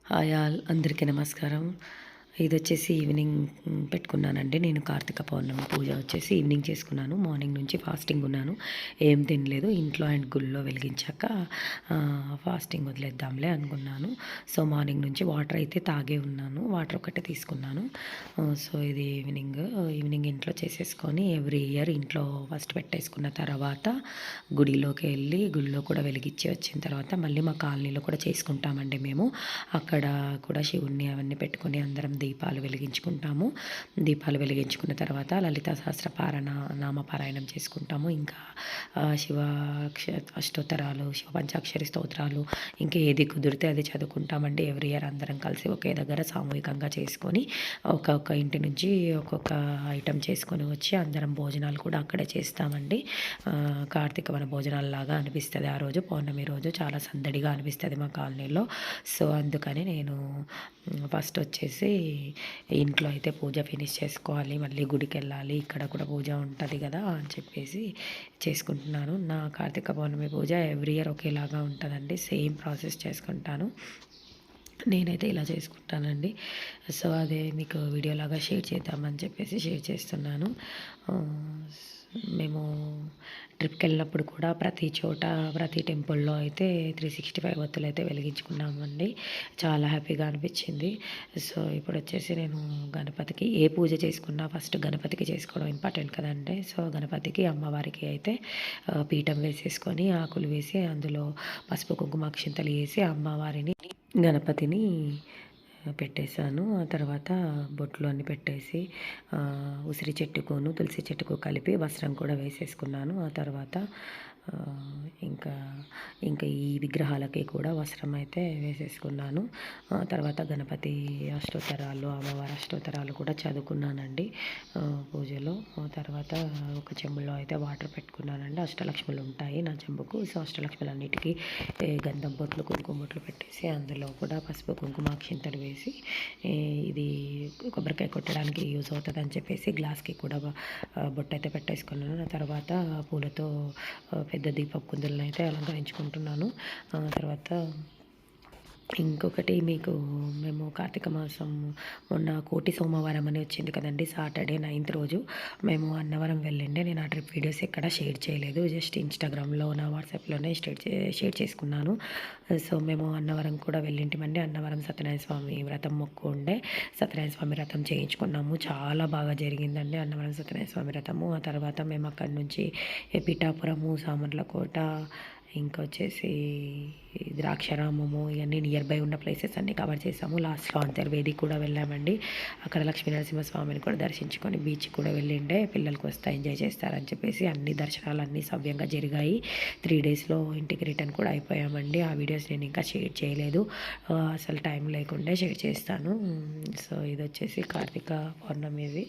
Hi all అందరికీ నమస్కారం. ఇదొచ్చేసి evening పెట్టుకున్నానండి. నేను కార్తీక పౌర్ణమి పూజ వచ్చేసి ఈవినింగ్ చేసుకున్నాను. మార్నింగ్ నుంచి ఫాస్టింగ్ ఉన్నాను. ఏం తినలేదు. ఇంట్లో అండ్ గుళ్ళో వెలిగించాక ఫాస్టింగ్ వదిలేద్దాంలే అనుకున్నాను. సో మార్నింగ్ నుంచి వాటర్ అయితే తాగే ఉన్నాను. వాటర్ ఒకటే తీసుకున్నాను. సో ఇది ఈవినింగ్ ఇంట్లో చేసేసుకొని ఎవ్రీ ఇయర్ ఇంట్లో ఫస్ట్ పెట్టేసుకున్న తర్వాత గుడిలోకి వెళ్ళి గుడిలో కూడా వెలిగించి వచ్చిన తర్వాత మళ్ళీ మా కాలనీలో కూడా చేసుకుంటామండి మేము. అక్కడ కూడా శివుణ్ణి అవన్నీ పెట్టుకొని అందరం దీపాలు వెలిగించుకుంటాము. దీపాలు వెలిగించుకున్న తర్వాత లలితా సహస్ర నామపారాయణం చేసుకుంటాము. ఇంకా శివ అష్టోత్తరాలు, శివ పంచాక్షరి స్తోత్రాలు ఇంకా ఏది కుదిరితే అది చదువుకుంటామండి. ఎవ్రీ ఇయర్ అందరం కలిసి ఒకే దగ్గర సామూహికంగా చేసుకొని ఒక్కొక్క ఇంటి నుంచి ఒక్కొక్క ఐటెం చేసుకొని వచ్చి అందరం భోజనాలు కూడా అక్కడే చేస్తామండి. కార్తీక వన భోజనాలలాగా అనిపిస్తుంది ఆ రోజు. పౌర్ణమి రోజు చాలా సందడిగా అనిపిస్తుంది మా కాలనీలో. సో అందుకని నేను ఫస్ట్ వచ్చేసి ఇంట్లో అయితే పూజ ఫినిష్ చేసుకోవాలి, మళ్ళీ గుడికి వెళ్ళాలి, ఇక్కడ కూడా పూజ ఉంటుంది కదా అని చెప్పేసి చేసుకుంటున్నాను. నా కార్తీక పౌర్ణమి పూజ ఎవ్రీ ఇయర్ ఒకేలాగా ఉంటుందండి. సేమ్ ప్రాసెస్ చేసుకుంటాను. నేనైతే ఇలా చేసుకుంటానండి. సో అదే మీకు వీడియోలాగా షేర్ చేద్దామని చెప్పేసి షేర్ చేస్తున్నాను. మేము ట్రిప్కి వెళ్ళినప్పుడు కూడా ప్రతి చోట ప్రతి టెంపుల్లో అయితే 365 ఒత్తులు అయితే వెలిగించుకున్నామండి. చాలా హ్యాపీగా అనిపించింది. సో ఇప్పుడు వచ్చేసి నేను గణపతికి ఏ పూజ చేసుకున్నా ఫస్ట్ గణపతికి చేసుకోవడం ఇంపార్టెంట్ కదండి. సో గణపతికి అమ్మవారికి అయితే పీఠం వేసేసుకొని ఆకులు వేసి అందులో పసుపు కుంకుమ అక్షింతలు వేసి అమ్మవారిని గణపతిని పెట్టేశాను. ఆ తర్వాత బొట్లు అన్నీ పెట్టేసి ఉసిరి చెట్టుకును తులసి చెట్టుకు కలిపి వస్త్రం కూడా వేసేసుకున్నాను. ఆ తర్వాత ఇంకా ఇంకా ఈ విగ్రహాలకి కూడా వస్త్రం అయితే వేసేసుకున్నాను. తర్వాత గణపతి అష్టోత్తరాలు, అమ్మవారి అష్టోత్తరాలు కూడా చదువుకున్నానండి పూజలో. తర్వాత ఒక చెంబులో అయితే వాటర్ పెట్టుకున్నానండి. అష్టలక్ష్ములు ఉంటాయి నా చెంబుకు. సో అష్టలక్ష్ములన్నిటికీ గంధం బొట్లు కుంకుమ బొట్లు పెట్టేసి అందులో కూడా పసుపు కుంకుమ అక్షింతలు వేసి ఇది కొబ్బరికాయ కొట్టడానికి యూజ్ అవుతుంది అని చెప్పేసి గ్లాస్కి కూడా బొట్టు అయితే పెట్టేసుకున్నాను. ఆ తర్వాత పూలతో పెద్ద దీపపు కుందులను అయితే అలంకరించుకుంటున్నాను. తర్వాత ఇంకొకటి మీకు మేము కార్తీక మాసం మొన్న కోటి సోమవారం అని వచ్చింది కదండి, సాటర్డే 9th రోజు మేము అన్నవరం వెళ్ళండి. నేను ఆ ట్రిప్ వీడియోస్ ఎక్కడ షేర్ చేయలేదు, జస్ట్ ఇన్స్టాగ్రామ్లో నా వాట్సాప్లోనే షేర్ చేసుకున్నాను. సో మేము అన్నవరం కూడా వెళ్ళింటిమండి. అన్నవరం సత్యనారాయణ స్వామి వ్రతం మొక్కు ఉండే సత్యనారాయణ స్వామి వ్రతం చేయించుకున్నాము. చాలా బాగా జరిగిందండి అన్నవరం సత్యనారాయణ స్వామి వ్రతము. ఆ తర్వాత మేము అక్కడి నుంచి పిఠాపురము, సామర్లకోట, ఇంకొచ్చేసి ద్రాక్షారామము ఇవన్నీ నియర్ బై ఉన్న ప్లేసెస్ అన్నీ కవర్ చేసాము. లాస్ట్లో అంతర్వేది కూడా వెళ్ళామండి. అక్కడ లక్ష్మీ నరసింహస్వామిని కూడా దర్శించుకొని బీచ్ కూడా వెళ్ళిండే. పిల్లలకు వస్తే ఎంజాయ్ చేస్తారని చెప్పేసి అన్ని దర్శనాలు అన్నీ సవ్యంగా జరిగాయి. 3 daysలో ఇంటికి రిటర్న్ కూడా అయిపోయామండి. ఆ వీడియోస్ నేను ఇంకా షేర్ చేయలేదు, అసలు టైం లేకుండా షేర్ చేస్తాను. సో ఇది వచ్చేసి కార్తీక పౌర్ణమిది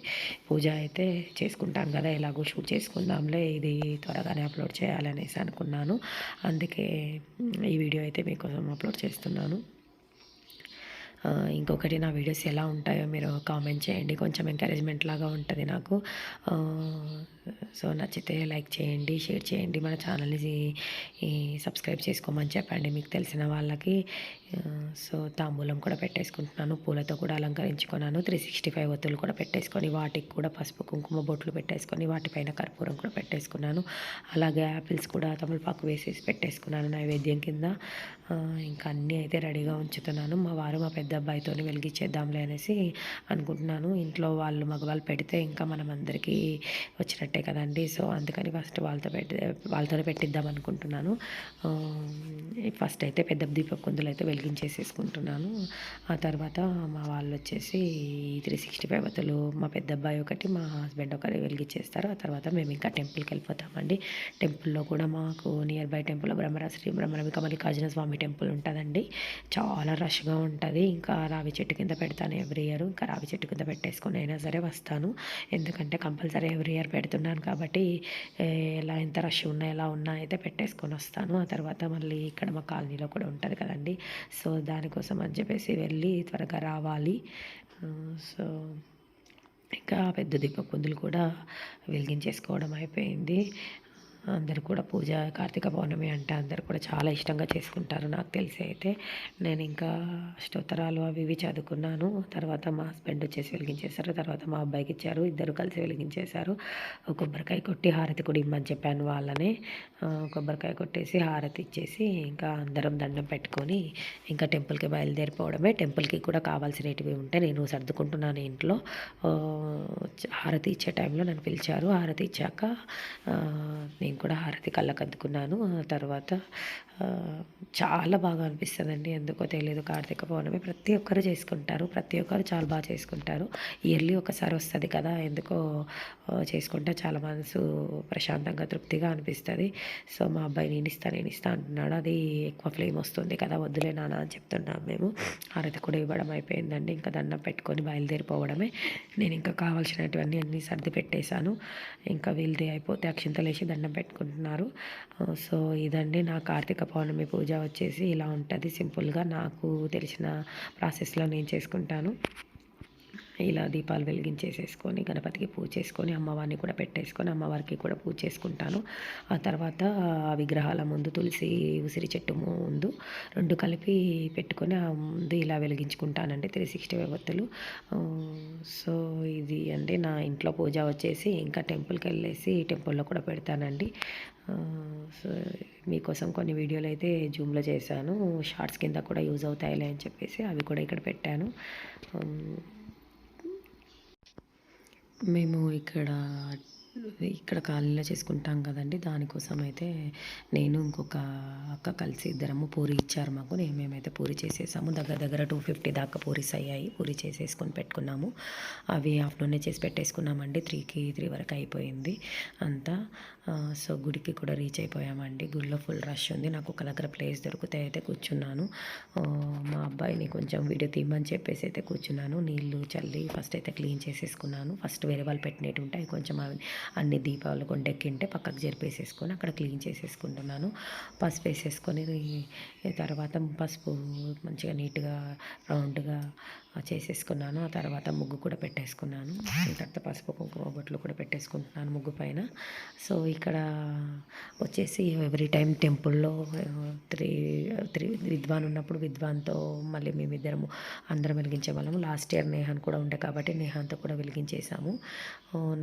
పూజ అయితే చేసుకుంటాం కదా, ఎలాగో షూట్ చేసుకుందాంలే, ఇది త్వరగానే అప్లోడ్ చేయాలనేసి అనుకున్నాను. అందుకే ఈ వీడియో అయితే మీకోసం అప్లోడ్ చేస్తున్నాను. ఇంకొకటి నా వీడియోస్ ఎలా ఉంటాయో మీరు కామెంట్ చేయండి, కొంచెం ఎంకరేజ్మెంట్ లాగా ఉంటుంది నాకు. సో నచ్చితే లైక్ చేయండి, షేర్ చేయండి, మన ఛానల్ని సబ్స్క్రైబ్ చేసుకోమని చెప్పండి మీకు తెలిసిన వాళ్ళకి. సో తాంబూలం కూడా పెట్టేసుకుంటున్నాను, పూలతో కూడా అలంకరించుకున్నాను. 365 ఒత్తులు కూడా పెట్టేసుకొని వాటికి కూడా పసుపు కుంకుమ బొట్లు పెట్టేసుకొని వాటిపైన కర్పూరం కూడా పెట్టేసుకున్నాను. అలాగే యాపిల్స్ కూడా తమలపాకు వేసేసి పెట్టేసుకున్నాను నైవేద్యం కింద. ఇంకా అన్నీ అయితే రెడీగా ఉంచుతున్నాను. మా వారు మా పెద్ద అబ్బాయితో వెలిగించేద్దాంలే అనేసి అనుకుంటున్నాను. ఇంట్లో వాళ్ళు మగవాళ్ళు పెడితే ఇంకా మనం అందరికీ వచ్చినట్టే కదండి. సో అందుకని ఫస్ట్ వాళ్ళతోనే పెట్టిద్దాం అనుకుంటున్నాను. ఫస్ట్ అయితే పెద్ద దీపపు కుందులు అయితే వెలిగించేసేసుకుంటున్నాను. ఆ తర్వాత మా వాళ్ళు వచ్చేసి 365 ఒత్తులు మా పెద్ద అబ్బాయి ఒకటి, మా హస్బెండ్ ఒకటి వెలిగించేస్తారు. ఆ తర్వాత మేము ఇంకా టెంపుల్కి వెళ్ళిపోతామండి. టెంపుల్లో కూడా మాకు near by temple Shri Bhramarambika Mallikarjuna Swamy temple ఉంటుందండి. చాలా రష్గా ఉంటుంది. ఇంకా రావి చెట్టు కింద పెడతాను ఎవ్రీ ఇయర్. ఇంకా రావి చెట్టు కింద పెట్టేసుకొని అయినా సరే వస్తాను, ఎందుకంటే కంపల్సరీ ఎవ్రీ ఇయర్ పెడుతున్నాను కాబట్టి ఎంత రష్ ఉన్నా ఎలా ఉన్నా అయితే పెట్టేసుకొని వస్తాను. ఆ తర్వాత మళ్ళీ ఇక్కడ మా కాలనీలో కూడా ఉంటుంది కదండి, సో దానికోసం అని చెప్పేసి వెళ్ళి త్వరగా రావాలి. సో ఇంకా పెద్ద దీపపు కుందులు కూడా వెలిగించేసుకోవడం అయిపోయింది. అందరూ కూడా పూజ కార్తీక పౌర్ణమి అంటే అందరూ కూడా చాలా ఇష్టంగా చేసుకుంటారు. నాకు తెలిసి అయితే నేను ఇంకా స్తోత్రాలు అవి ఇవి చదువుకున్నాను. తర్వాత మా హస్బెండ్ వచ్చేసి వెలిగించేశారు. తర్వాత మా అబ్బాయికి ఇచ్చారు. ఇద్దరు కలిసి వెలిగించేశారు. కొబ్బరికాయ కొట్టి హారతి కూడా ఇమ్మని చెప్పాను వాళ్ళని. కొబ్బరికాయ కొట్టేసి హారతి ఇచ్చేసి ఇంకా అందరం దండం పెట్టుకొని ఇంకా టెంపుల్కి బయలుదేరిపోవడమే. టెంపుల్కి కూడా కావాల్సినవి ఉంటే నేను సర్దుకుంటున్నాను ఇంట్లో. హారతి ఇచ్చే టైంలో నన్ను పిలిచారు. హారతి ఇచ్చాక నేను కూడా హారతి కళ్ళకద్దుకున్నాను. తర్వాత చాలా బాగా అనిపిస్తుందండి. ఎందుకో తెలియదు, కార్తీక పౌర్ణమి ప్రతి ఒక్కరు చేసుకుంటారు. ప్రతి ఒక్కరు చాలా బాగా చేసుకుంటారు. ఇయర్లీ ఒకసారి వస్తుంది కదా, ఎందుకో చేసుకుంటే చాలా మనసు ప్రశాంతంగా తృప్తిగా అనిపిస్తుంది. సో మా అబ్బాయి నేను ఇస్తా అంటున్నాడు. అది ఎక్కువ ఫ్లేమ్ వస్తుంది కదా, వద్దులే నాన్న అని చెప్తున్నాం మేము. హారతి కూడా ఇవ్వడం అయిపోయిందండి. ఇంకా దండం పెట్టుకొని బయలుదేరిపోవడమే. నేను ఇంకా కావాల్సినటువన్నీ అన్నీ సర్ది పెట్టేశాను. ఇంకా వీళ్ళది అయిపోతే అక్షింతలు వేసి దండం పెట్టుకుంటున్నారు. సో ఇదండి నా కార్తీక పౌర్ణమి పూజ వచ్చేసి ఇలా ఉంటుంది. సింపుల్గా నాకు తెలిసిన ప్రాసెస్లో నేను చేసుకుంటాను. ఇలా దీపాలు వెలిగించేసేసుకొని గణపతికి పూజ చేసుకొని అమ్మవారిని కూడా పెట్టేసుకొని అమ్మవారికి కూడా పూజ చేసుకుంటాను. ఆ తర్వాత ఆ విగ్రహాల ముందు తులసి ఉసిరి చెట్టు ముందు రెండు కలిపి పెట్టుకొని ఆ ముందు ఇలా వెలిగించుకుంటానండి 365 వత్తులు. సో ఇది అండి నా ఇంట్లో పూజ వచ్చేసి. ఇంకా టెంపుల్కి వెళ్ళేసి టెంపుల్లో కూడా పెడతానండి. సో మీకోసం కొన్ని వీడియోలు అయితే జూమ్లో చేశాను. షార్ట్స్ కింద కూడా యూజ్ అవుతాయిలే అని చెప్పేసి అవి కూడా ఇక్కడ పెట్టాను. మేము ఇక్కడ కాలనీలో చేసుకుంటాం కదండి, దానికోసం అయితే నేను ఇంకొక అక్క కలిసి ఇద్దరము పూరి ఇచ్చారు మాకు. మేమైతే పూరి చేసేసాము. దగ్గర 250 దాకా పూరీస్ అయ్యాయి. పూరి చేసేసుకొని పెట్టుకున్నాము. అవి ఆఫ్టర్నూనే చేసి పెట్టేసుకున్నామండి. 3 వరకు అయిపోయింది అంతా. సో గుడికి కూడా రీచ్ అయిపోయామండి. గుడిలో ఫుల్ రష్ ఉంది. నాకు ఒక దగ్గర ప్లేస్ దొరికితే అయితే కూర్చున్నాను. మా అబ్బాయిని కొంచెం వీడియో తీయమని చెప్పేసి అయితే కూర్చున్నాను. నీళ్ళు చల్లి ఫస్ట్ అయితే క్లీన్ చేసేసుకున్నాను. ఫస్ట్ వేరే వాళ్ళు పెట్టినట్టు ఉంటాయి, కొంచెం అన్ని దీపాలు కొండెక్కింటే పక్కకు జరిపేసేసుకొని అక్కడ క్లీన్ చేసేసుకుంటున్నాను. పసుపు వేసేసుకొని తర్వాత పసుపు మంచిగా నీట్గా రౌండ్గా చేసేసుకున్నాను. ఆ తర్వాత ముగ్గు కూడా పెట్టేసుకున్నాను. తర్వాత పసుపు కుంకుమ బొట్లు కూడా పెట్టేసుకుంటున్నాను ముగ్గు పైన. సో ఇక్కడ వచ్చేసి ఎవ్రీ టైం టెంపుల్లో విద్వాన్ ఉన్నప్పుడు విద్వాన్తో మళ్ళీ మేమిద్దరము అందరం వెలిగించే వాళ్ళము. లాస్ట్ ఇయర్ నేహాన్ కూడా ఉండే కాబట్టి నేహాన్తో కూడా వెలిగించేసాము.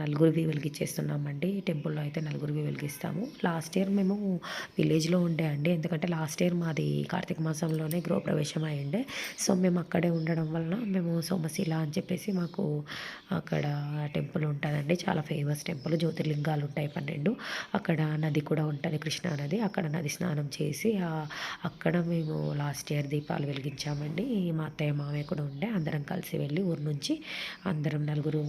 నలుగురివి వెలిగించేస్తున్నామండి. టెంపుల్లో అయితే నలుగురివి వెలిగిస్తాము. లాస్ట్ ఇయర్ మేము విలేజ్లో ఉండే అండి, ఎందుకంటే లాస్ట్ ఇయర్ మాది కార్తీక మాసంలోనే గృహప్రవేశం అయ్యిండే. సో మేము అక్కడే ఉండడం వలన మేము సోమశిల అని చెప్పేసి మాకు అక్కడ టెంపుల్ ఉంటుందండి. చాలా ఫేమస్ టెంపుల్. జ్యోతిర్లింగాలు ఉంటాయి 12. అక్కడ నది కూడా ఉంటుంది, కృష్ణా నది. అక్కడ నది స్నానం చేసి అక్కడ మేము లాస్ట్ ఇయర్ దీపాలు వెలిగించామండి. మా అత్తయ్య మామయ్య కూడా ఉండే. అందరం కలిసి వెళ్ళి ఊరు నుంచి అందరం నలుగురు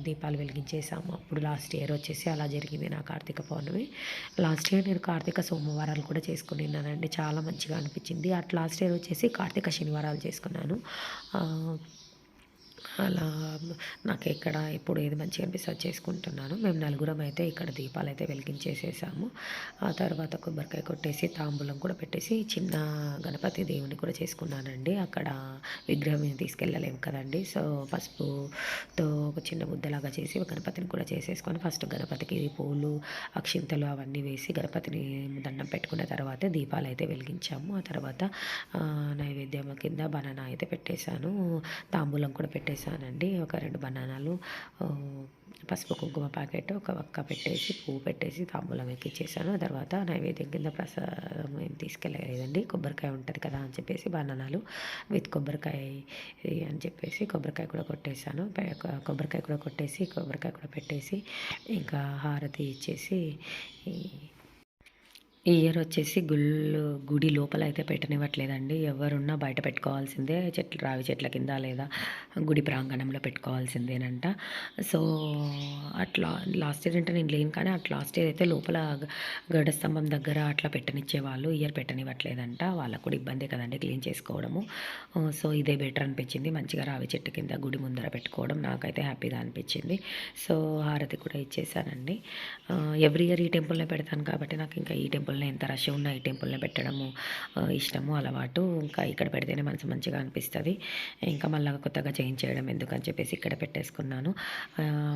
దీపాలు వెలిగించేసాము. అప్పుడు లాస్ట్ ఇయర్ వచ్చేసి అలా జరిగింది నా కార్తీక పౌర్ణమి. లాస్ట్ ఇయర్ నేను కార్తీక సోమవారాలు కూడా చేసుకున్నానండి. చాలా మంచిగా అనిపించింది. లాస్ట్ ఇయర్ వచ్చేసి కార్తీక శనివారాలు చేసుకున్నాను. అలా నాకు ఇక్కడ ఇప్పుడు ఏది మంచిగా అనిపిస్తే అది చేసుకుంటున్నాను. మేము నలుగురం అయితే ఇక్కడ దీపాలు అయితే వెలిగించేసేసాము. ఆ తర్వాత కొబ్బరికాయ కొట్టేసి తాంబూలం కూడా పెట్టేసి చిన్న గణపతి దేవుని కూడా చేసుకున్నానండి. అక్కడ విగ్రహం తీసుకెళ్ళలేము కదండి. సో పసుపుతో ఒక చిన్న ముద్దలాగా చేసి గణపతిని కూడా చేసేసుకొని ఫస్ట్ గణపతికి పూలు అక్షింతలు అవన్నీ వేసి గణపతిని దండం పెట్టుకున్న తర్వాత దీపాలు అయితే వెలిగించాము. ఆ తర్వాత నైవేద్యం కింద బనానా అయితే పెట్టేశాను. తాంబూలం కూడా పెట్టేశానండి. ఒక 2 బనానాలు, పసుపు కుంకుమ ప్యాకెట్, ఒక వక్క పెట్టేసి పువ్వు పెట్టేసి తాంబూలం ఎక్కిచ్చేసాను. ఆ తర్వాత నైవేద్యం కింద ప్రసాదం ఏం తీసుకెళ్ళలేదండి. కొబ్బరికాయ ఉంటుంది కదా అని చెప్పేసి బనానాలు విత్ కొబ్బరికాయ అని చెప్పేసి కొబ్బరికాయ కూడా కొట్టేశాను. కొబ్బరికాయ కూడా పెట్టేసి ఇంకా హారతి ఇచ్చేసి ఈ ఇయర్ వచ్చేసి గుడి లోపల అయితే పెట్టనివ్వట్లేదండి. ఎవరున్నా బయట పెట్టుకోవాల్సిందే, రావి చెట్ల కింద లేదా గుడి ప్రాంగణంలో పెట్టుకోవాల్సిందేనంట. సో అట్లా లాస్ట్ ఇయర్ అంటే నేను లేను, కానీ అట్లా లాస్ట్ ఇయర్ అయితే లోపల గరుడస్తంభం దగ్గర అట్లా పెట్టనిచ్చేవాళ్ళు. ఇయర్ పెట్టనివ్వట్లేదంట. వాళ్ళకు కూడా ఇబ్బంది కదండి క్లీన్ చేసుకోవడము. సో ఇదే బెటర్ అనిపించింది. మంచిగా రావి చెట్టు కింద గుడి ముందర పెట్టుకోవడం నాకైతే హ్యాపీగా అనిపించింది. సో హారతి కూడా ఇచ్చేసానండి. ఎవ్రీ ఇయర్ ఈ టెంపుల్లో పెడతాను కాబట్టి నాకు ఇంకా ఈ టెంపుల్ టెంపుల్ని ఎంత రష్ ఉన్న ఈ టెంపుల్ని పెట్టడము ఇష్టము, అలవాటు. ఇంకా ఇక్కడ పెడితేనే మనసు మంచిగా అనిపిస్తుంది. ఇంకా మళ్ళీ కొత్తగా చేంజ్ చేయడం ఎందుకని చెప్పేసి ఇక్కడ పెట్టేసుకున్నాను.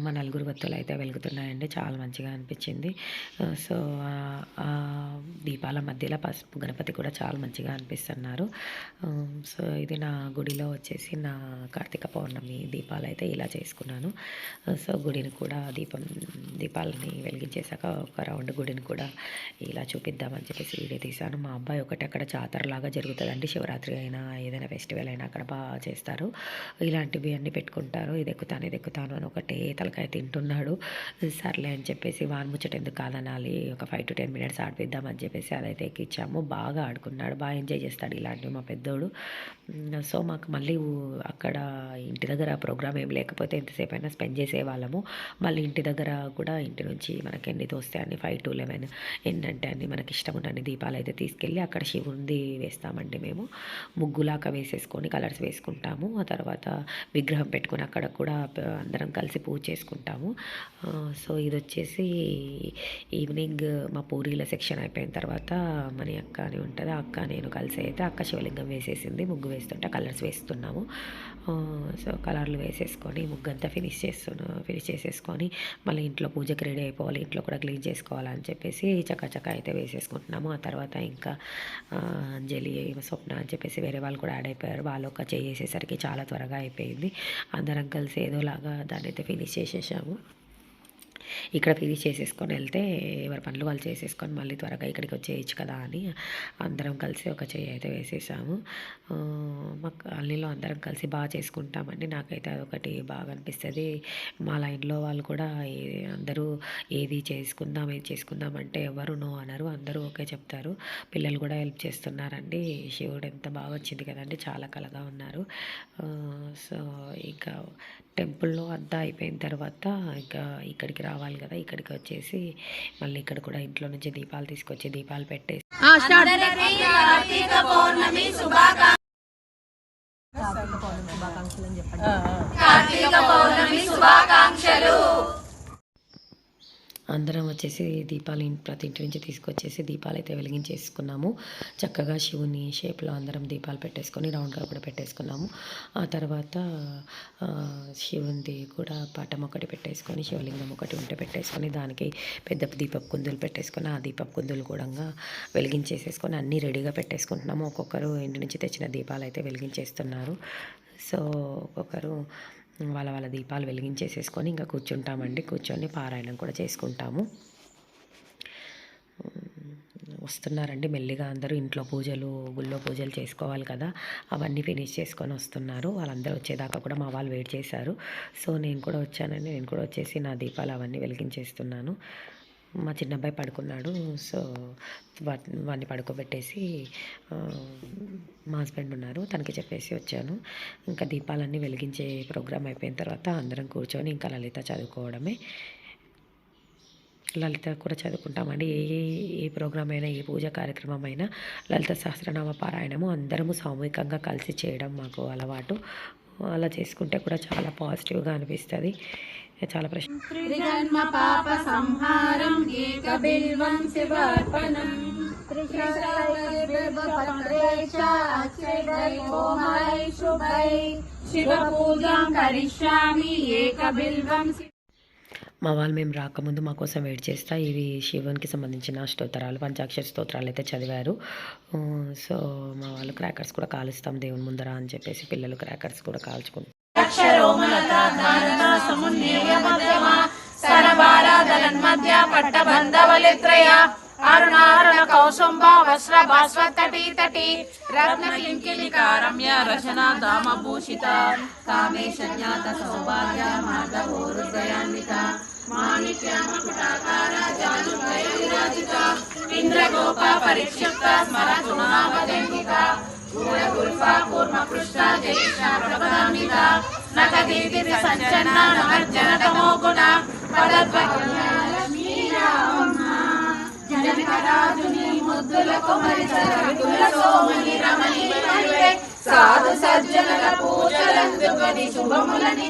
మా 4 వత్తులు అయితే వెలుగుతున్నాయండి, చాలా మంచిగా అనిపించింది. సో దీపాల మధ్యలో పసుపు గణపతి కూడా చాలా మంచిగా అనిపిస్తున్నారు. సో ఇది నా గుడిలో వచ్చేసి నా కార్తీక పౌర్ణమి దీపాలు అయితే ఇలా చేసుకున్నాను. సో గుడిని కూడా దీపాలని వెలిగించేసాక ఒక రౌండ్ గుడిని కూడా ఇలా చూపిద్దామని చెప్పేసి వీడియో తీశాను. మా అబ్బాయి ఒకటి అక్కడ జాతరలాగా జరుగుతుందండి, శివరాత్రి అయినా ఏదైనా ఫెస్టివల్ అయినా అక్కడ బాగా చేస్తారు. ఇలాంటివి అన్నీ పెట్టుకుంటారు. ఇది ఎక్కుతాను అని ఒకటే తలకాయ తింటున్నాడు. సర్లే అని చెప్పేసి వాన్ ముచ్చట ఎందుకు కాదనాలి, ఒక 5 to 10 minutes ఆడిపిద్దామని చెప్పేసి అదైతే ఎక్కించాము. బాగా ఆడుకున్నాడు, బాగా ఎంజాయ్ చేస్తాడు ఇలాంటివి మా పెద్దోడు. సో మాకు మళ్ళీ అక్కడ ఇంటి దగ్గర ప్రోగ్రామ్ ఏం లేకపోతే ఎంతసేపు అయినా స్పెండ్ చేసేవాళ్ళము. మళ్ళీ ఇంటి దగ్గర కూడా ఇంటి నుంచి మనకి ఎన్ని తోస్తే అన్ని 5 to 11 ఏంటంటే అన్ని మనకి ఇష్టం ఉన్నన్ని దీపాలు అయితే తీసుకెళ్ళి అక్కడ శివుంది వేస్తామండి. మేము ముగ్గులాగా వేసేసుకొని కలర్స్ వేసుకుంటాము. ఆ తర్వాత విగ్రహం పెట్టుకొని అక్కడ కూడా అందరం కలిసి పూజ చేసుకుంటాము. సో ఇది వచ్చేసి ఈవినింగ్ మా పూరీల సెక్షన్ అయిపోయిన తర్వాత మన అక్క అని ఉంటుంది, ఆ అక్క నేను కలిసి అయితే అక్క శివలింగం వేసేసింది. ముగ్గు వేస్తుంటే కలర్స్ వేస్తున్నాము. సో కలర్లు వేసేసుకొని ముగ్గు అంతా ఫినిష్ చేసేసుకొని మళ్ళీ ఇంట్లో పూజకి రెడీ అయిపోవాలి, ఇంట్లో కూడా క్లీన్ చేసుకోవాలని చెప్పేసి చకాచకా అయితే వేసేసుకుంటున్నాము. ఆ తర్వాత ఇంకా అంజలి, స్వప్న అని చెప్పేసి వేరే వాళ్ళు కూడా యాడ్ అయిపోయారు. వాళ్ళు ఒక చేసేసరికి చాలా త్వరగా అయిపోయింది. అందరం కలిసి ఏదోలాగా దాన్ని అయితే ఫినిష్ చేసేసాము. ఇక్కడ ఫినిష్ చేసేసుకొని వెళ్తే ఎవరి పనులు వాళ్ళు చేసేసుకొని మళ్ళీ త్వరగా ఇక్కడికి వచ్చేయచ్చు కదా అని అందరం కలిసి ఒక చెయ్యి అయితే వేసేసాము. మా కాలనీలో అందరం కలిసి బాగా చేసుకుంటామండి. నాకైతే అదొకటి బాగా అనిపిస్తుంది. మా లైన్లో వాళ్ళు కూడా అందరూ ఏది చేసుకుందాం అంటే ఎవరు నో అనరు, అందరూ ఓకే చెప్తారు. పిల్లలు కూడా హెల్ప్ చేస్తున్నారండి. శివుడు ఎంత బాగా వచ్చింది కదండి, చాలా కలగా ఉన్నారు. సో ఇంకా టెంపుల్లో అంతా అయిపోయిన తర్వాత ఇంకా ఇక్కడికి రావాలి కదా, ఇక్కడికి వచ్చేసి మళ్ళీ ఇక్కడ కూడా ఇంట్లో నుంచి దీపాలు తీసుకొచ్చి దీపాలు పెట్టేసి అందరం వచ్చేసి దీపాలు ప్రతి ఇంటి నుంచి తీసుకొచ్చేసి దీపాలు అయితే వెలిగించేసుకున్నాము. చక్కగా శివుని షేప్లో అందరం దీపాలు పెట్టేసుకొని రౌండ్గా కూడా పెట్టేసుకున్నాము. ఆ తర్వాత శివునిది కూడా పటం ఒకటి పెట్టేసుకొని శివలింగం ఒకటి ఉంటే పెట్టేసుకొని దానికి పెద్ద దీపపు కుందులు పెట్టేసుకొని ఆ దీపపు కుందులు కూడా వెలిగించేసేసుకొని అన్నీ రెడీగా పెట్టేసుకుంటున్నాము. ఒక్కొక్కరు ఇంటి నుంచి తెచ్చిన దీపాలు అయితే వెలిగించేస్తున్నారు. సో ఒక్కొక్కరు వాళ్ళ దీపాలు వెలిగించేసేసుకొని ఇంకా కూర్చుంటామండి. కూర్చొని పారాయణం కూడా చేసుకుంటాము. వస్తున్నారండి మెల్లిగా అందరూ. ఇంట్లో పూజలు గుళ్ళో పూజలు చేసుకోవాలి కదా, అవన్నీ ఫినిష్ చేసుకొని వస్తున్నారు. వాళ్ళందరూ వచ్చేదాకా కూడా మా వాళ్ళు వెయిట్ చేశారు. సో నేను కూడా వచ్చానండి. నేను కూడా వచ్చేసి నా దీపాలు అవన్నీ వెలిగించేస్తున్నాను. మా చిన్నబ్బాయి పడుకున్నాడు. సో వాడిని పడుకోబెట్టేసి మా హస్బెండ్ ఉన్నారు, తనకి చెప్పేసి వచ్చాను. ఇంకా దీపాలన్నీ వెలిగించే ప్రోగ్రామ్ అయిపోయిన తర్వాత అందరం కూర్చొని ఇంకా లలిత చదువుకోవడమే. లలిత కూడా చదువుకుంటామండి. ఏ ప్రోగ్రామ్ అయినా, ఏ పూజ కార్యక్రమం అయినా లలిత సహస్రనామ పారాయణము అందరము సామూహికంగా కలిసి చేయడం మాకు అలవాటు. అలా చేసుకుంటే కూడా చాలా పాజిటివ్గా అనిపిస్తుంది. చాలా త్రిజన్మ పాప సంహారం ఏకబిల్వం శివార్పణం శివ పూజాం కరిష్యామి ఏకబిల్వం. మా వాళ్ళు మేము రాకముందు మా కోసం వెయిట్ చేస్తా ఇవి శివునికి సంబంధించిన స్తోత్రాలు, పంచాక్షర స్తోత్రాలు అయితే చదివారు. సో మా వాళ్ళు క్రాకర్స్ కూడా కాలుస్తాం దేవుని ముందర అని చెప్పేసి పిల్లలు క్రాకర్స్ కూడా కాల్చుకుంటారు. అరుణారుణ కౌసుంభ వస్త్ర భాస్వతటీ తటీ రత్న కింకిణికారమ్య రచన దామభూషిత కామేశ జ్ఞాత సౌభాగ్య మాధవోరుదయాన్విత మాణిక్య మకుటాకార జానుద్వయ విరాజిత ఇంద్రగోప పరిక్షిప్త స్మరతునావదంకిత గుల్ఫా కూర్మ పృష్ఠ జైష్ణ ప్రభామిత నకదీతి సంచన్న నమర్జన తమో గుణ జనకరాజుని ముద్దుల కొమరి సరవితుల సోమని రమణి మరువే సాధు సజ్జనుల పూజలందుకొని శుభములని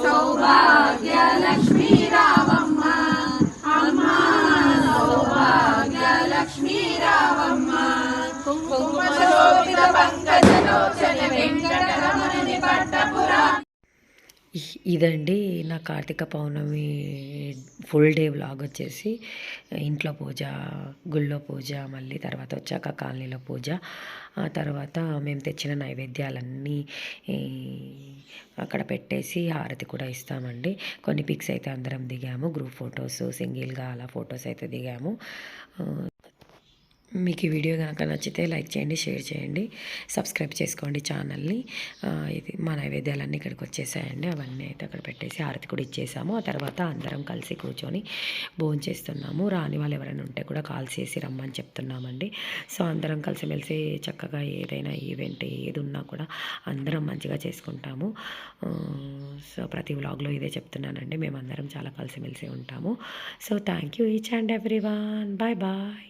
సౌభాగ్య లక్ష్మీ రామమ్మ అమ్మ పంకజలోచన వెంకటరమణుని పట్టపురా. ఇదండి నా కార్తీక పౌర్ణమి ఫుల్ డే వ్లాగ్ వచ్చేసి ఇంట్లో పూజ, గుళ్ళో పూజ, మళ్ళీ తర్వాత వచ్చాక కాలనీలో పూజ, ఆ తర్వాత మేము తెచ్చిన నైవేద్యాలన్నీ అక్కడ పెట్టేసి హారతి కూడా ఇస్తామండి. కొన్ని పిక్స్ అయితే అందరం దిగాము, గ్రూప్ ఫొటోస్, సింగిల్గా అలా ఫొటోస్ అయితే దిగాము. మీకు ఈ వీడియో కనుక నచ్చితే లైక్ చేయండి, షేర్ చేయండి, సబ్స్క్రైబ్ చేసుకోండి ఛానల్ని. ఇది మా నైవేద్యాలన్నీ ఇక్కడికి వచ్చేసాయండి. అవన్నీ అయితే అక్కడ పెట్టేసి హారతి కూడా ఇచ్చేసాము. ఆ తర్వాత అందరం కలిసి కూర్చొని భోంచేస్తున్నాము. రాని వాళ్ళు ఎవరైనా ఉంటే కూడా కాల్ చేసి రమ్మని చెప్తున్నామండి. సో అందరం కలిసిమెలిసి చక్కగా ఏదైనా ఈవెంట్ ఏది ఉన్నా కూడా అందరం మంచిగా చేసుకుంటాము. సో ప్రతి వ్లాగ్లో ఇదే చెప్తున్నానండి, మేమందరం చాలా కలిసిమెలిసి ఉంటాము. So thank you each and everyone. Bye bye.